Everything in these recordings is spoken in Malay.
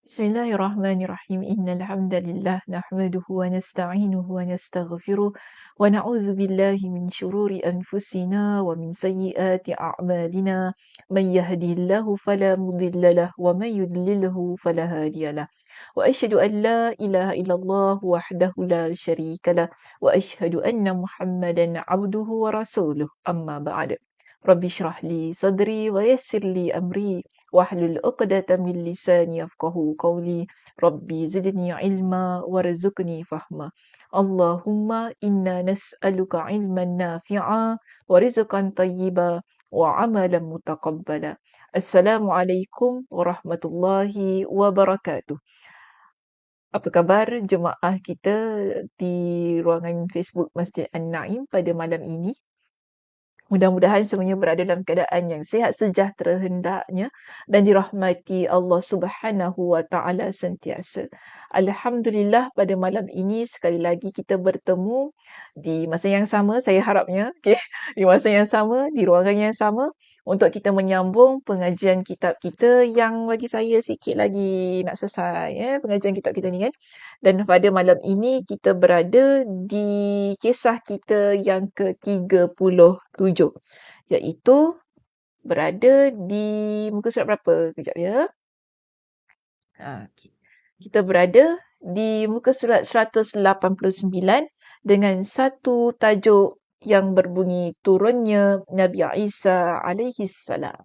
Bismillahirrahmanirrahim. Innal hamdalillah nahmaduhu wa nasta'inuhu wa nastaghfiruh wa na'udzu billahi min shururi anfusina wa min sayyiati a'malina. Man yahdihillahu fala mudilla lahu wa man yudlilhu fala hadiya lahu. Wa asyhadu an la ilaha illallah wahdahu la syarika lah wa asyhadu anna Muhammadan 'abduhu wa rasuluh. Amma ba'd. Rabbi shrah li sadri wa yassir li amri wahlul 'uqdatam min lisani yafqahu qawli. Rabbi zidni ilma warzuqni fahma. Allahumma inna nas'aluka ilman nafi'a wa rizqan tayyiba wa amalan mutaqabbala. Assalamualaikum warahmatullahi wabarakatuh. Apa khabar jemaah kita di ruangan Facebook Masjid An-Naim pada malam ini? Mudah-mudahan semuanya berada dalam keadaan yang sihat sejahtera hendaknya dan dirahmati Allah Subhanahu wa taala sentiasa. Alhamdulillah pada malam ini sekali lagi kita bertemu di masa yang sama, saya harapnya, okey, di masa yang sama, di ruangan yang sama untuk kita menyambung pengajian kitab kita yang bagi saya sikit lagi nak selesai pengajian kitab kita ni kan. Dan pada malam ini kita berada di kisah kita yang ke-37, iaitu berada di muka surat berapa? Kejap ya. Okey. Kita berada di muka surat 189 dengan satu tajuk yang berbunyi turunnya Nabi Isa alaihi salam.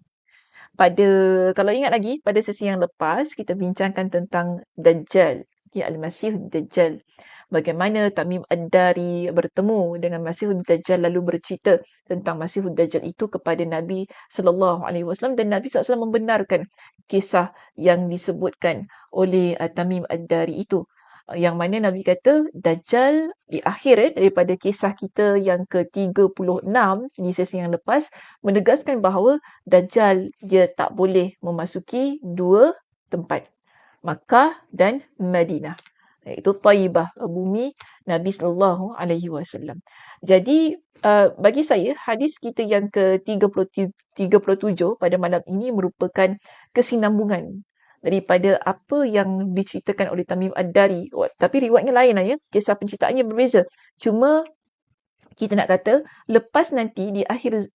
Kalau ingat lagi, pada sesi yang lepas kita bincangkan tentang Dajjal, Al-Masih Dajjal. Bagaimana Tamim Ad-Dari bertemu dengan Masih Dajjal lalu bercerita tentang Masih Dajjal itu kepada Nabi sallallahu alaihi wasallam, dan Nabi SAW membenarkan kisah yang disebutkan oleh Tamim Ad-Dari itu. Yang mana Nabi kata Dajjal di akhir daripada kisah kita yang ke-36 di sesi yang lepas menegaskan bahawa Dajjal dia tak boleh memasuki dua tempat, Makkah dan Madinah, iaitu Taibah, bumi Nabi sallallahu alaihi wasallam. Jadi bagi saya hadis kita yang ke-37 pada malam ini merupakan kesinambungan daripada apa yang diceritakan oleh Tamim Ad-Dari. Tapi riwayatnya lain lah ya, kisah penceritaannya berbeza. Cuma kita nak kata lepas nanti di akhir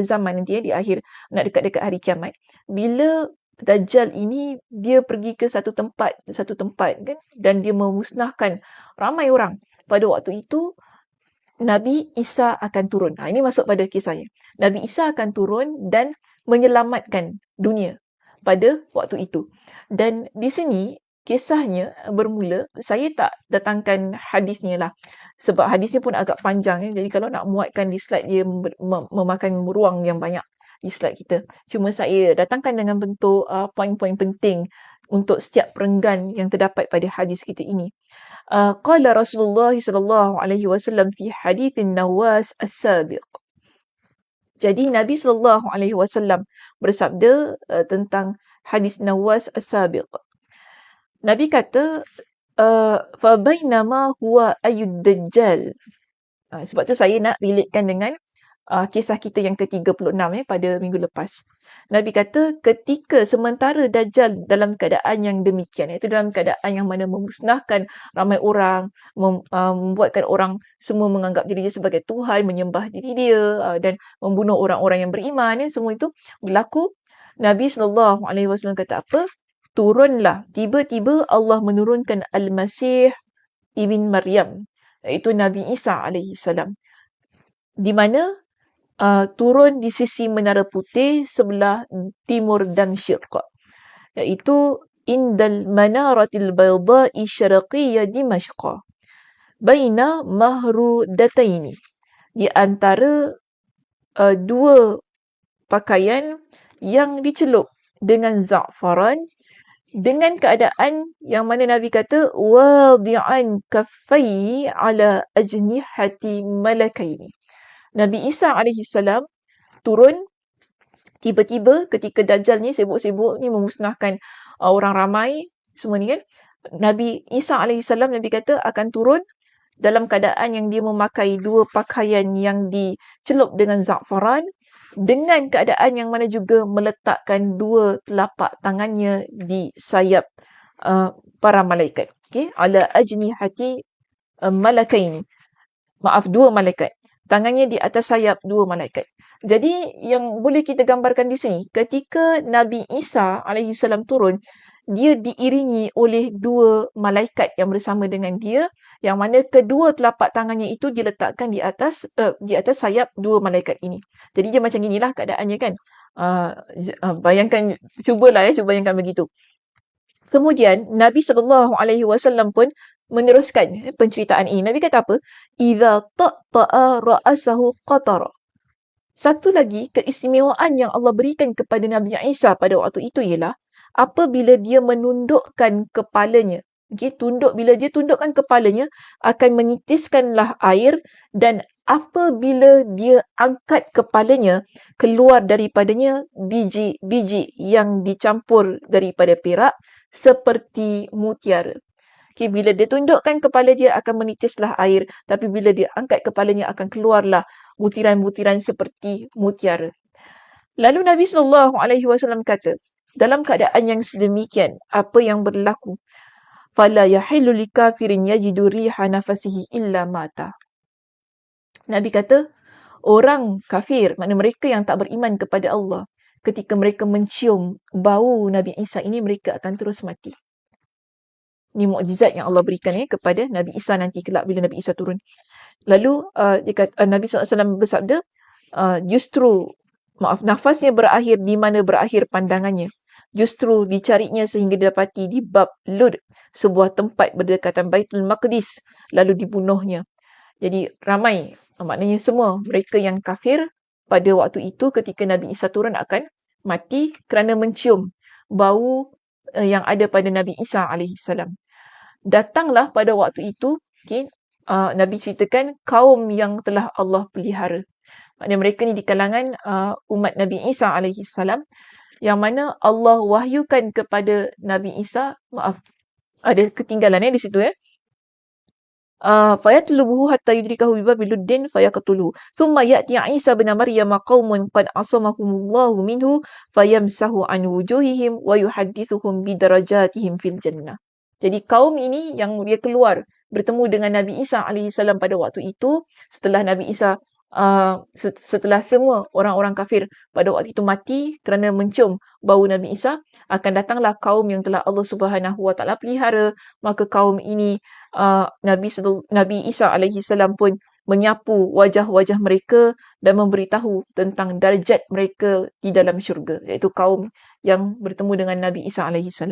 zaman nanti di akhir nak dekat-dekat hari kiamat, bila Dajjal ini dia pergi ke satu tempat kan, dan dia memusnahkan ramai orang. Pada waktu itu Nabi Isa akan turun. Ini masuk pada kisahnya. Nabi Isa akan turun dan menyelamatkan dunia pada waktu itu. Dan di sini kisahnya bermula, saya tak datangkan hadisnya lah sebab hadisnya pun agak panjang jadi kalau nak muatkan di slide dia memakan ruang yang banyak di slide kita. Cuma saya datangkan dengan bentuk poin-poin penting untuk setiap perenggan yang terdapat pada hadis kita ini. Qala Rasulullah sallallahu alaihi wasallam fi hadithin Nawas as-sabiq. Jadi Nabi sallallahu alaihi wasallam bersabda tentang hadis Nawas as-sabiq. Nabi kata fa bainama huwa ayyud dajjal. Sebab tu saya nak relatekan dengan kisah kita yang ke-36 pada minggu lepas. Nabi kata ketika sementara Dajjal dalam keadaan yang demikian, iaitu dalam keadaan yang mana memusnahkan ramai orang, membuatkan orang semua menganggap diri dia sebagai Tuhan, menyembah diri dia dan membunuh orang-orang yang beriman, semua itu berlaku. Nabi SAW kata apa? Turunlah, tiba-tiba Allah menurunkan Al-Masih ibn Maryam, iaitu Nabi Isa alaihi salam, di mana turun di sisi Menara Putih sebelah timur Damsyik, iaitu indal manaratil bayda'i syarqiyya Dimashq baina mahrudataini, di antara dua pakaian yang dicelup dengan za'faran, dengan keadaan yang mana Nabi kata wadi'an kaffai ala ajnihati malakaini. Nabi Isa alaihi salam turun tiba-tiba ketika Dajjal ni sibuk-sibuk ni memusnahkan orang ramai semua ni kan. Nabi Isa alaihi salam, Nabi kata akan turun dalam keadaan yang dia memakai dua pakaian yang dicelup dengan za'faran, dengan keadaan yang mana juga meletakkan dua telapak tangannya di sayap para malaikat. Okey, ala ajnihati malakaini. Maaf, dua malaikat. Tangannya di atas sayap dua malaikat. Jadi yang boleh kita gambarkan di sini, ketika Nabi Isa alaihi salam turun, dia diiringi oleh dua malaikat yang bersama dengan dia, yang mana kedua telapak tangannya itu diletakkan di atas sayap dua malaikat ini. Jadi dia macam inilah keadaannya kan. Bayangkan, cuba bayangkan begitu. Kemudian Nabi SAW pun meneruskan penceritaan ini. Nabi kata apa? Idza ta'ta'a ra'asahu qatara. Satu lagi keistimewaan yang Allah berikan kepada Nabi Isa pada waktu itu ialah apabila dia menundukkan kepalanya. Okay, bila dia tundukkan kepalanya, akan menitiskanlah air, dan apabila dia angkat kepalanya, keluar daripadanya biji-biji yang dicampur daripada perak seperti mutiara. Okay, bila dia tundukkan kepala dia akan menitislah air, tapi bila dia angkat kepalanya akan keluarlah butiran-butiran seperti mutiara. Lalu Nabi SAW kata, dalam keadaan yang sedemikian, apa yang berlaku? Fala yahillu likafirin yajidu riha nafasihi illa mata. Nabi kata, orang kafir, maknanya mereka yang tak beriman kepada Allah, ketika mereka mencium bau Nabi Isa ini, mereka akan terus mati. Ini mukjizat yang Allah berikan kepada Nabi Isa nanti kelak bila Nabi Isa turun. Lalu Nabi SAW bersabda, nafasnya berakhir di mana berakhir pandangannya. Justru dicarinya sehingga didapati di Bab Lud, sebuah tempat berdekatan Baitul Maqdis, lalu dibunuhnya. Jadi ramai, maknanya semua mereka yang kafir pada waktu itu ketika Nabi Isa turun akan mati kerana mencium bau yang ada pada Nabi Isa AS. Datanglah pada waktu itu, Nabi ceritakan kaum yang telah Allah pelihara. Maknanya mereka ni di kalangan umat Nabi Isa AS, yang mana Allah wahyukan kepada Nabi Isa, ada ketinggalan di situ fayatlubuhu hatta yudrikahu bibabil luddin fayaqtuluhu thumma ya'ti Isa bin Maryam qaumun qad asamahumullahu minhu fayamsahu an wujuhihim wa yuhaddithuhum bidarajatihim fil jannah. Jadi kaum ini yang dia keluar bertemu dengan Nabi Isa AS pada waktu itu, setelah Nabi Isa setelah semua orang-orang kafir pada waktu itu mati kerana mencium bau Nabi Isa, akan datanglah kaum yang telah Allah Subhanahu Wa Taala pelihara. Maka kaum ini Nabi Isa AS pun menyapu wajah-wajah mereka dan memberitahu tentang darjat mereka di dalam syurga, iaitu kaum yang bertemu dengan Nabi Isa AS.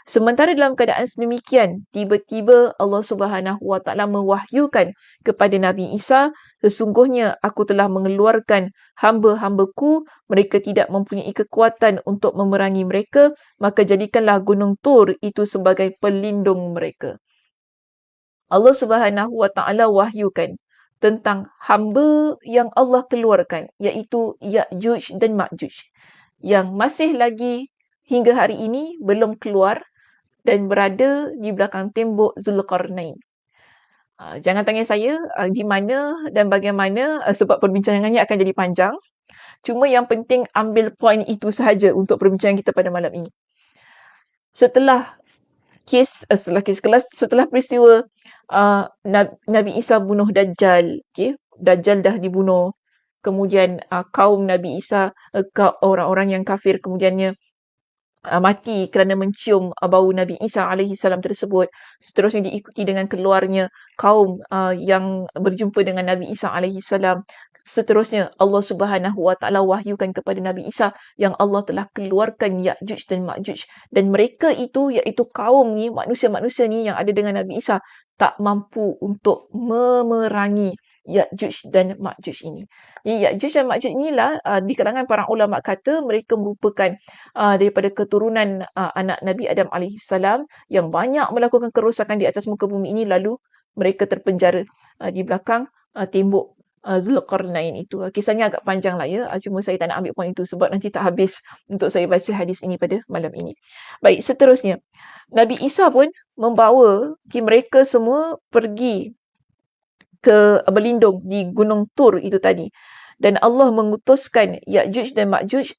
Sementara dalam keadaan sedemikian, tiba-tiba Allah Subhanahu Wa Taala mewahyukan kepada Nabi Isa, sesungguhnya aku telah mengeluarkan hamba-hambaku, mereka tidak mempunyai kekuatan untuk memerangi mereka, maka jadikanlah gunung Tur itu sebagai pelindung mereka. Allah Subhanahu Wa Taala wahyukan tentang hamba yang Allah keluarkan, iaitu Ya'juj dan Ma'juj, yang masih lagi hingga hari ini belum keluar dan berada di belakang tembok Zulkarnain. Jangan tanya saya di mana dan bagaimana, sebab perbincangannya akan jadi panjang. Cuma yang penting ambil poin itu sahaja untuk perbincangan kita pada malam ini. Setelah peristiwa Nabi Isa bunuh Dajjal, Dajjal dah dibunuh. Kemudian kaum Nabi Isa, orang-orang yang kafir kemudiannya mati kerana mencium bau Nabi Isa AS tersebut. Seterusnya diikuti dengan keluarnya kaum yang berjumpa dengan Nabi Isa AS. Seterusnya Allah Subhanahu Wa Taala wahyukan kepada Nabi Isa yang Allah telah keluarkan Ya'juj dan Ma'juj, dan mereka itu, iaitu kaum ni, manusia-manusia ni yang ada dengan Nabi Isa, tak mampu untuk memerangi Ya'juj dan Ma'juj ini. Ya'juj dan Ma'juj inilah di kalangan para ulama kata mereka merupakan daripada keturunan anak Nabi Adam AS yang banyak melakukan kerosakan di atas muka bumi ini, lalu mereka terpenjara di belakang tembok Zulkarnain itu. Kisahnya agak panjang lah cuma saya tak nak ambil poin itu sebab nanti tak habis untuk saya baca hadis ini pada malam ini. Baik, seterusnya Nabi Isa pun membawa mereka semua pergi ke berlindung di Gunung Tur itu tadi, dan Allah mengutuskan Ya'juj dan Ma'juj,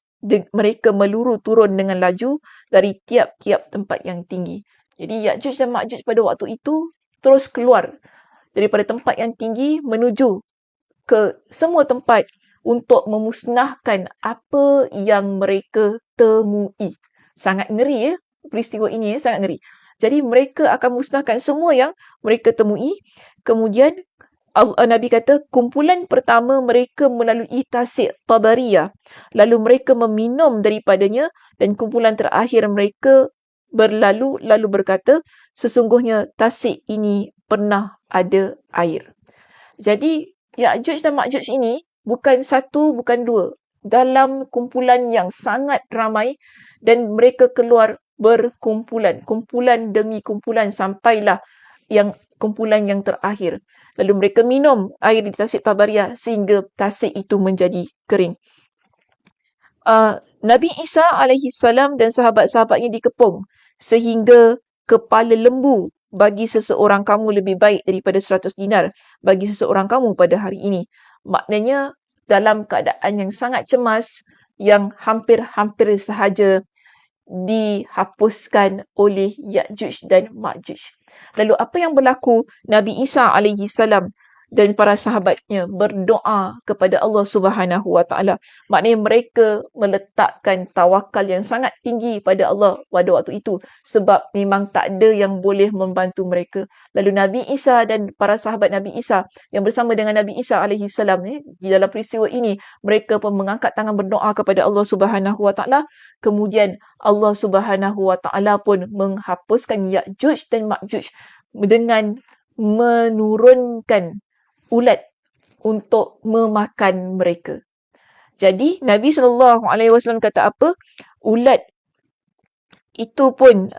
mereka meluru turun dengan laju dari tiap-tiap tempat yang tinggi. Jadi Ya'juj dan Ma'juj pada waktu itu terus keluar daripada tempat yang tinggi menuju ke semua tempat untuk memusnahkan apa yang mereka temui. Sangat ngeri ya, peristiwa ini ya, sangat ngeri. Jadi mereka akan musnahkan semua yang mereka temui. Kemudian Nabi kata kumpulan pertama mereka melalui Tasik Tabariyah. Lalu mereka meminum daripadanya dan kumpulan terakhir mereka berlalu lalu berkata sesungguhnya tasik ini pernah ada air. Jadi Ya'juj dan Ma'juj ini bukan satu, bukan dua. Dalam kumpulan yang sangat ramai dan mereka keluar berkumpulan. Kumpulan demi kumpulan sampailah yang kumpulan yang terakhir. Lalu mereka minum air di Tasik Tabariyah sehingga tasik itu menjadi kering. Nabi Isa alaihi salam dan sahabat-sahabatnya dikepung sehingga kepala lembu bagi seseorang kamu lebih baik daripada 100 dinar bagi seseorang kamu pada hari ini. Maknanya dalam keadaan yang sangat cemas yang hampir-hampir sahaja dihapuskan oleh Ya'juj dan Ma'juj. Lalu apa yang berlaku? Nabi Isa alaihi salam dan para sahabatnya berdoa kepada Allah Subhanahu wa taala. Maknanya mereka meletakkan tawakal yang sangat tinggi pada Allah pada waktu itu sebab memang tak ada yang boleh membantu mereka. Lalu Nabi Isa dan para sahabat Nabi Isa yang bersama dengan Nabi Isa alaihi salam di dalam peristiwa ini mereka pun mengangkat tangan berdoa kepada Allah Subhanahu wa taala. Kemudian Allah Subhanahu wa taala pun menghapuskan Ya'juj dan Ma'juj dengan menurunkan ulat untuk memakan mereka. Jadi Nabi SAW kata apa? Ulat itu pun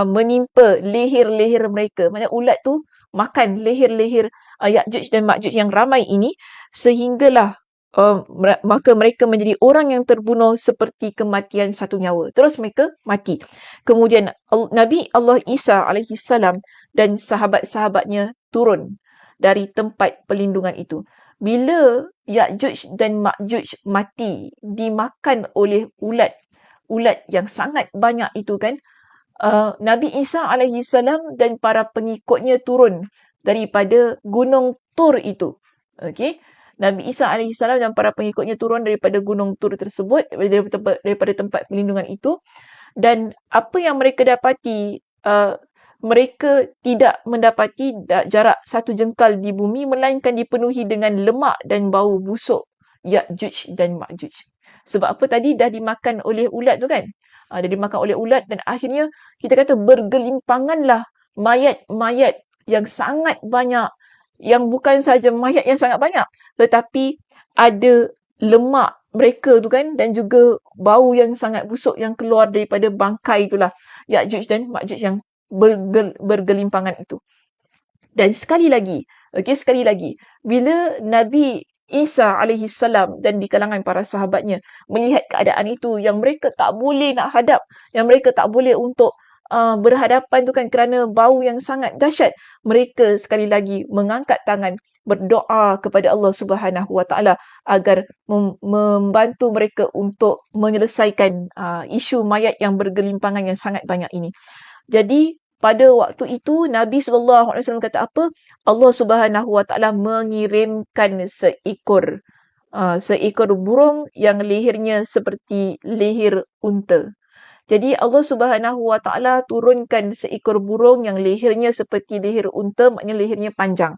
menimpa leher-leher mereka. Maksudnya ulat tu makan leher-leher Ya'juj dan Ma'juj yang ramai ini sehinggalah maka mereka menjadi orang yang terbunuh seperti kematian satu nyawa. Terus mereka mati. Kemudian Nabi Allah Isa alaihi salam dan sahabat-sahabatnya turun dari tempat perlindungan itu. Bila Ya'juj dan Ma'juj mati dimakan oleh ulat yang sangat banyak itu kan, Nabi Isa alaihi salam dan para pengikutnya turun daripada gunung Tur itu. Okey. Nabi Isa alaihi salam dan para pengikutnya turun daripada gunung Tur tersebut, daripada tempat perlindungan itu, dan apa yang mereka dapati, mereka tidak mendapati jarak satu jengkal di bumi melainkan dipenuhi dengan lemak dan bau busuk Ya'juj dan Ma'juj. Sebab apa tadi dah dimakan oleh ulat tu kan? Dah dimakan oleh ulat dan akhirnya kita kata bergelimpanganlah mayat-mayat yang sangat banyak, yang bukan saja mayat yang sangat banyak tetapi ada lemak mereka tu kan dan juga bau yang sangat busuk yang keluar daripada bangkai itulah Ya'juj dan Ma'juj yang bergelimpangan itu. Dan sekali lagi, bila Nabi Isa alaihi salam dan di kalangan para sahabatnya melihat keadaan itu yang mereka tak boleh nak hadap, yang mereka tak boleh untuk berhadapan tu kan kerana bau yang sangat dahsyat, mereka sekali lagi mengangkat tangan berdoa kepada Allah Subhanahu wa taala agar membantu mereka untuk menyelesaikan isu mayat yang bergelimpangan yang sangat banyak ini. Jadi pada waktu itu Nabi SAW kata apa? Allah Subhanahu wa taala mengirimkan seekor burung yang lehernya seperti leher unta. Jadi Allah Subhanahu wa taala turunkan seekor burung yang lehernya seperti leher unta, maknanya lehernya panjang.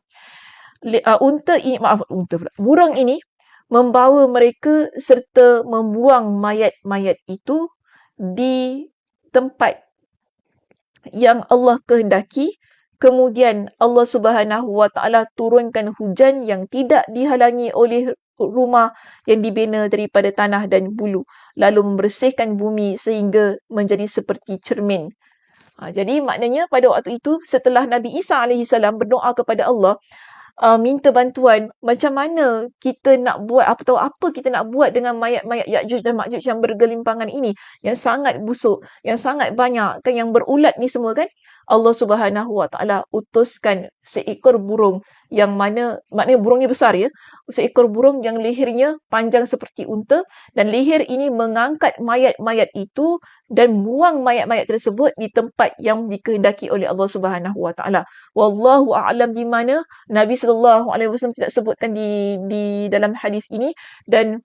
Burung ini membawa mereka serta membuang mayat-mayat itu di tempat yang Allah kehendaki. Kemudian Allah Subhanahu wa taala turunkan hujan yang tidak dihalangi oleh rumah yang dibina daripada tanah dan bulu, lalu membersihkan bumi sehingga menjadi seperti cermin. Jadi maknanya pada waktu itu setelah Nabi Isa alaihi salam berdoa kepada Allah, minta bantuan macam mana kita nak buat, apa kita nak buat dengan mayat-mayat Ya'juj dan Ma'juj yang bergelimpangan ini, yang sangat busuk, yang sangat banyak kan, yang berulat ni semua kan. Allah Subhanahu Wa Taala utuskan seekor burung yang maknanya burung ni besar ya. Seekor burung yang lehernya panjang seperti unta dan leher ini mengangkat mayat-mayat itu dan buang mayat-mayat tersebut di tempat yang dikehendaki oleh Allah Subhanahu Wa Taala. Wallahu a'lam di mana, Nabi sallallahu alaihi wasallam tidak sebutkan di dalam hadis ini dan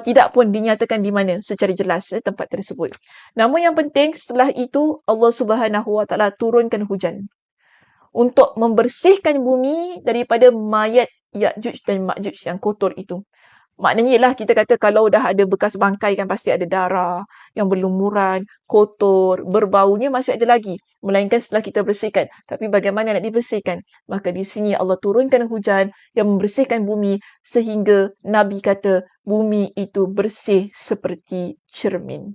tidak pun dinyatakan di mana secara jelas tempat tersebut. Namun yang penting setelah itu Allah Subhanahu Wa Taala turunkan hujan untuk membersihkan bumi daripada mayat Ya'juj dan Ma'juj yang kotor itu. Maknanya ialah kita kata kalau dah ada bekas bangkai kan pasti ada darah yang berlumuran, kotor, berbaunya masih ada lagi. Melainkan setelah kita bersihkan. Tapi bagaimana nak dibersihkan? Maka di sini Allah turunkan hujan yang membersihkan bumi sehingga Nabi kata bumi itu bersih seperti cermin.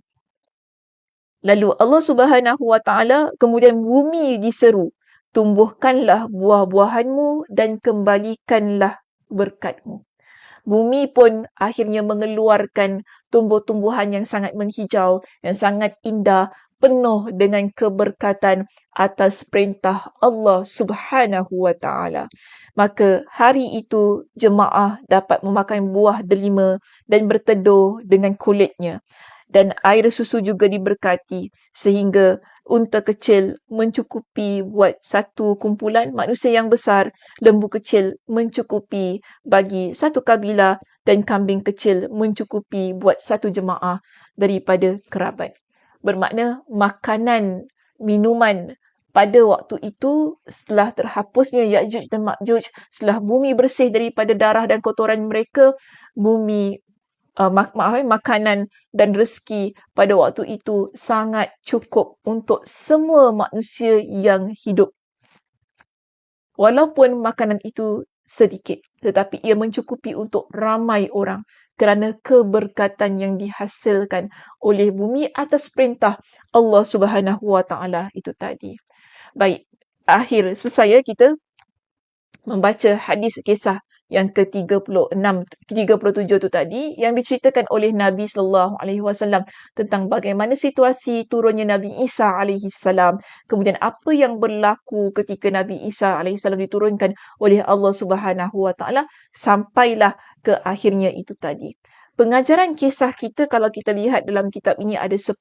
Lalu Allah Subhanahu Wa Taala kemudian bumi diseru, tumbuhkanlah buah-buahanmu dan kembalikanlah berkatmu. Bumi pun akhirnya mengeluarkan tumbuh-tumbuhan yang sangat menghijau, yang sangat indah, penuh dengan keberkatan atas perintah Allah Subhanahu Wa Taala. Maka hari itu jemaah dapat memakan buah delima dan berteduh dengan kulitnya. Dan air susu juga diberkati sehingga unta kecil mencukupi buat satu kumpulan, manusia yang besar, lembu kecil mencukupi bagi satu kabilah dan kambing kecil mencukupi buat satu jemaah daripada kerabat. Bermakna makanan, minuman pada waktu itu setelah terhapusnya Ya'juj dan Ma'juj, setelah bumi bersih daripada darah dan kotoran mereka, bumi makanan dan rezeki pada waktu itu sangat cukup untuk semua manusia yang hidup. Walaupun makanan itu sedikit, tetapi ia mencukupi untuk ramai orang kerana keberkatan yang dihasilkan oleh bumi atas perintah Allah Subhanahu Wa Taala itu tadi. Baik, akhir selesai kita membaca hadis kisah yang ke-36, 37 tu tadi yang diceritakan oleh Nabi sallallahu alaihi wasallam tentang bagaimana situasi turunnya Nabi Isa alaihi salam, kemudian apa yang berlaku ketika Nabi Isa alaihi salam diturunkan oleh Allah Subhanahu Wa Taala sampailah ke akhirnya itu tadi. Pengajaran kisah kita kalau kita lihat dalam kitab ini ada 10.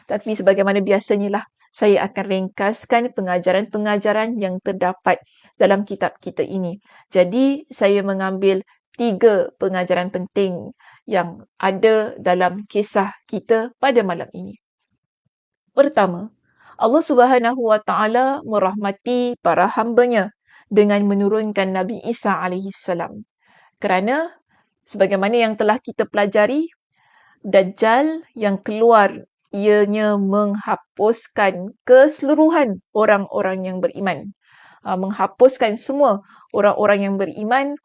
Tapi sebagaimana biasanya lah, saya akan ringkaskan pengajaran-pengajaran yang terdapat dalam kitab kita ini. Jadi, saya mengambil 3 pengajaran penting yang ada dalam kisah kita pada malam ini. Pertama, Allah Subhanahu Wa Taala merahmati para hamba-Nya dengan menurunkan Nabi Isa alaihi salam. Kerana sebagaimana yang telah kita pelajari, Dajjal yang keluar ianya menghapuskan keseluruhan orang-orang yang beriman. Menghapuskan semua orang-orang yang beriman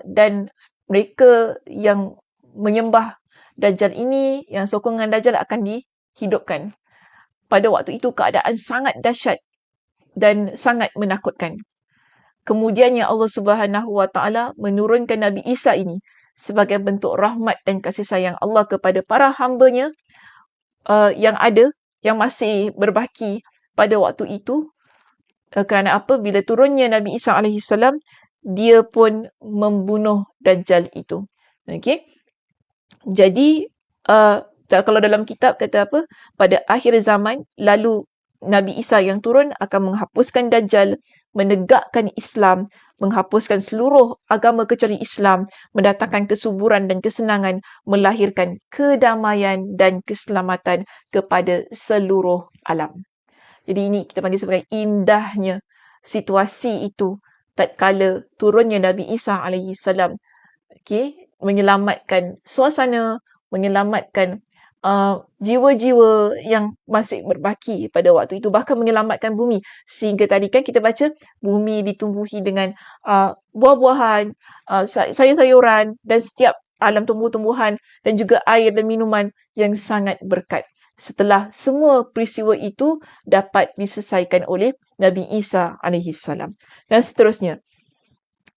dan mereka yang menyembah Dajjal ini, yang sokongan Dajjal akan dihidupkan. Pada waktu itu keadaan sangat dahsyat dan sangat menakutkan. Kemudiannya Allah Subhanahu Wa Taala menurunkan Nabi Isa ini sebagai bentuk rahmat dan kasih sayang Allah kepada para hamba-Nya yang ada, yang masih berbaki pada waktu itu. Kerana apa? Bila turunnya Nabi Isa alaihi salam, dia pun membunuh Dajjal itu. Okey. Jadi kalau dalam kitab kata apa? Pada akhir zaman lalu Nabi Isa yang turun akan menghapuskan Dajjal, menegakkan Islam, menghapuskan seluruh agama kecuali Islam, mendatangkan kesuburan dan kesenangan, melahirkan kedamaian dan keselamatan kepada seluruh alam. Jadi ini kita panggil sebagai indahnya situasi itu tatkala turunnya Nabi Isa alaihi salam. Okey, menyelamatkan suasana, menyelamatkan jiwa-jiwa yang masih berbaki pada waktu itu, bahkan menyelamatkan bumi. Sehingga tadi kan kita baca bumi ditumbuhi dengan buah-buahan, sayur-sayuran dan setiap alam tumbuh-tumbuhan dan juga air dan minuman yang sangat berkat. Setelah semua peristiwa itu dapat diselesaikan oleh Nabi Isa alaihi salam. Dan seterusnya,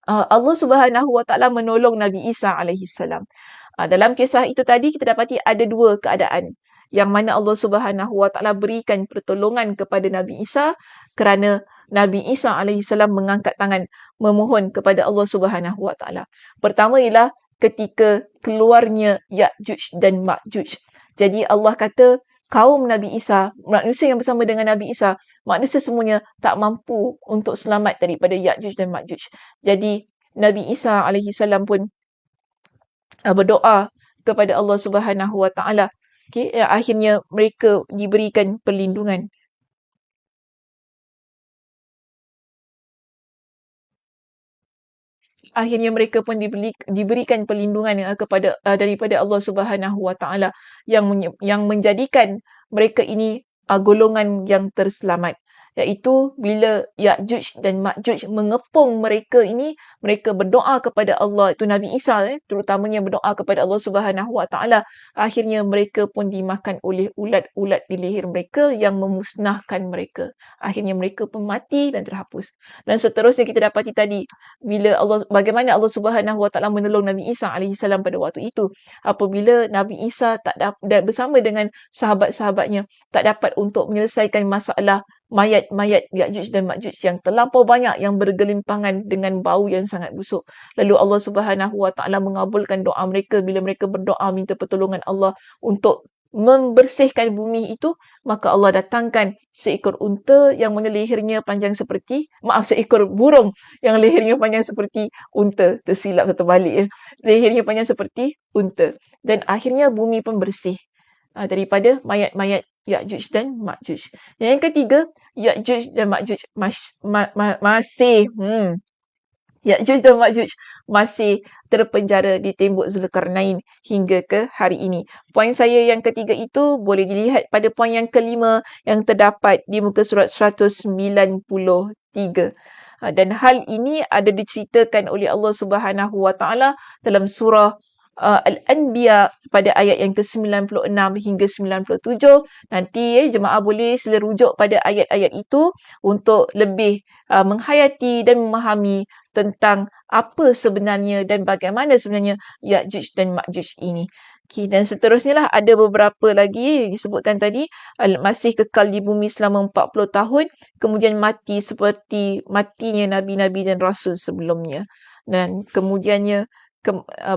Allah Subhanahu Wa Taala menolong Nabi Isa alaihi salam. Dalam kisah itu tadi kita dapati ada 2 keadaan. yang mana Allah Subhanahu Wa Taala berikan pertolongan kepada Nabi Isa kerana Nabi Isa alaihi salam mengangkat tangan memohon kepada Allah Subhanahu Wa Taala. Pertama ialah ketika keluarnya Ya'juj dan Ma'juj. Jadi Allah kata kaum Nabi Isa, manusia yang bersama dengan Nabi Isa, manusia semuanya tak mampu untuk selamat daripada Ya'juj dan Ma'juj. Jadi Nabi Isa alaihi salam pun berdoa kepada Allah Subhanahu Wa Taala. Okey, akhirnya mereka diberikan perlindungan. Akhirnya mereka pun diberikan perlindungan kepada daripada Allah Subhanahu Wa Taala yang menjadikan mereka ini golongan yang terselamat, iaitu bila Ya'juj dan Ma'juj mengepung mereka ini, mereka berdoa kepada Allah, itu Nabi Isa terutamanya berdoa kepada Allah Subhanahu Wa Taala. Akhirnya mereka pun dimakan oleh ulat-ulat di leher mereka yang memusnahkan mereka. Akhirnya mereka pun mati dan terhapus. Dan seterusnya kita dapati tadi bagaimana Allah Subhanahu Wa Taala menolong Nabi Isa alaihi salam pada waktu itu apabila Nabi Isa bersama dengan sahabat-sahabatnya tak dapat untuk menyelesaikan masalah mayat-mayat Ya'juj dan Ma'juj yang terlampau banyak yang bergelimpangan dengan bau yang sangat busuk. Lalu Allah Subhanahu Wa Taala mengabulkan doa mereka bila mereka berdoa minta pertolongan Allah untuk membersihkan bumi itu, maka Allah datangkan seekor unta yang mana lehernya panjang seekor burung yang lehernya panjang seperti unta. Tersilap atau terbalik. Lehernya panjang seperti unta. Dan akhirnya bumi pun bersih daripada mayat-mayat Ya'juj dan Ma'juj. Yang ketiga, Ya'juj dan Ma'juj Ya'juj dan Ma'juj masih terpenjara di tembok Zulkarnain hingga ke hari ini. Poin saya yang ketiga itu boleh dilihat pada poin yang kelima yang terdapat di muka surat 193. Dan hal ini ada diceritakan oleh Allah Subhanahu Wa Taala dalam surah Al-Anbiya pada ayat yang ke-96 hingga 97. Nanti jemaah boleh sila rujuk pada ayat-ayat itu untuk lebih menghayati dan memahami tentang apa sebenarnya dan bagaimana sebenarnya Ya'juj dan Ma'juj ini. Okay, dan seterusnya lah ada beberapa lagi yang disebutkan tadi, masih kekal di bumi selama 40 tahun, kemudian mati seperti matinya Nabi-Nabi dan Rasul sebelumnya. Dan kemudiannya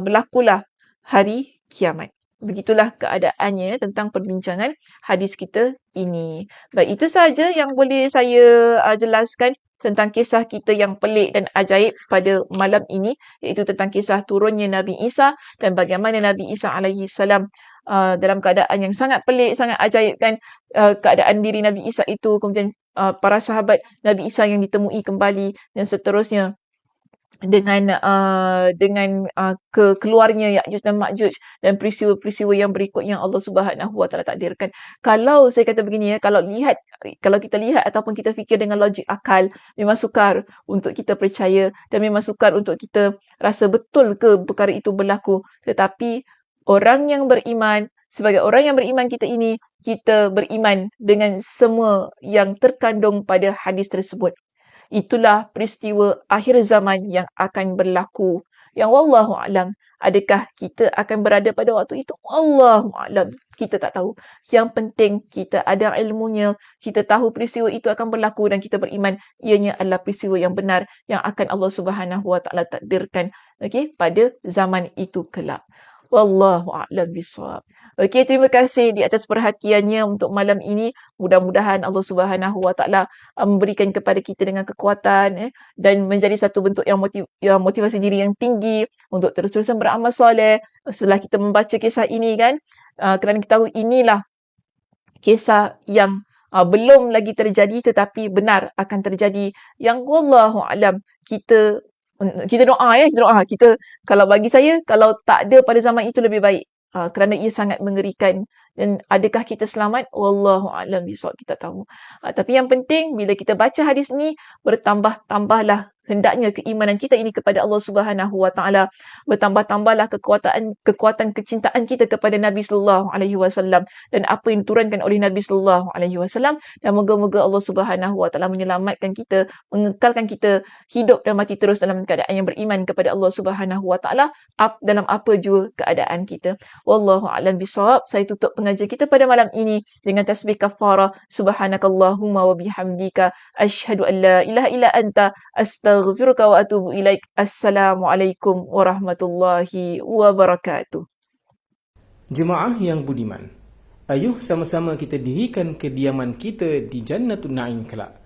berlakulah hari kiamat. Begitulah keadaannya tentang perbincangan hadis kita ini. Baik, itu sahaja yang boleh saya jelaskan tentang kisah kita yang pelik dan ajaib pada malam ini, iaitu tentang kisah turunnya Nabi Isa dan bagaimana Nabi Isa alaihi salam dalam keadaan yang sangat pelik, sangat ajaib kan, keadaan diri Nabi Isa itu, kemudian para sahabat Nabi Isa yang ditemui kembali dan seterusnya dengan keluarnya Ya'juj dan Ma'juj dan peristiwa-peristiwa yang berikutnya Allah Subhanahu Wa Taala takdirkan. Kalau saya kata begini kalau kita lihat ataupun kita fikir dengan logik akal, memang sukar untuk kita percaya dan memang sukar untuk kita rasa betul ke perkara itu berlaku. Tetapi sebagai orang yang beriman kita beriman dengan semua yang terkandung pada hadis tersebut. Itulah peristiwa akhir zaman yang akan berlaku. Yang wallahu alam, adakah kita akan berada pada waktu itu? Wallahu alam, kita tak tahu. Yang penting kita ada ilmunya, kita tahu peristiwa itu akan berlaku dan kita beriman ianya adalah peristiwa yang benar yang akan Allah Subhanahu Wa Taala takdirkan pada zaman itu kelak. Wallahu a'lam bishawab. Okey, terima kasih di atas perhatiannya untuk malam ini. Mudah-mudahan Allah Subhanahu Wa Taala memberikan kepada kita dengan kekuatan dan menjadi satu bentuk yang motivasi diri yang tinggi untuk terus-terusan beramal soleh setelah kita membaca kisah ini kan. Kerana kita tahu inilah kisah yang belum lagi terjadi tetapi benar akan terjadi, yang wallahu alam kita doa. Kita, kalau bagi saya, kalau tak ada pada zaman itu lebih baik. Kerana ia sangat mengerikan. Dan adakah kita selamat? Wallahu a'lam bishawab, kita tahu. Tapi yang penting bila kita baca hadis ni, bertambah-tambahlah hendaknya keimanan kita ini kepada Allah Subhanahu Wa Taala. Bertambah-tambahlah kekuatan kecintaan kita kepada Nabi sallallahu alaihi wasallam dan apa yang diturunkan oleh Nabi sallallahu alaihi wasallam, dan moga-moga Allah Subhanahu Wa Taala menyelamatkan kita, mengekalkan kita hidup dan mati terus dalam keadaan yang beriman kepada Allah Subhanahu Wa Taala dalam apa jua keadaan kita. Wallahu a'lam bissawab. Saya tutup pengajian kita pada malam ini dengan tasbih kafarah. Subhanakallahumma wa bihamdika asyhadu an la ilaha illa anta astaghfiruka wa atubu ilaik. Assalamualaikum warahmatullahi wabarakatuh. Jemaah yang budiman, ayuh sama-sama kita dirikan kediaman kita di Jannatul Naim kelak.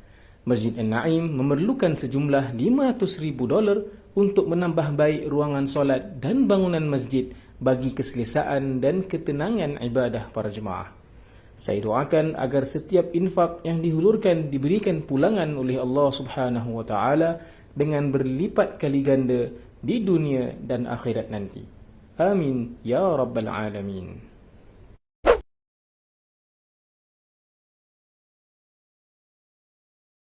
Masjid An-Naim memerlukan sejumlah $500,000 untuk menambah baik ruangan solat dan bangunan masjid bagi keselesaan dan ketenangan ibadah para jemaah. Saya doakan agar setiap infak yang dihulurkan diberikan pulangan oleh Allah Subhanahu Wa Taala dengan berlipat kali ganda di dunia dan akhirat nanti. Amin ya rabbal alamin.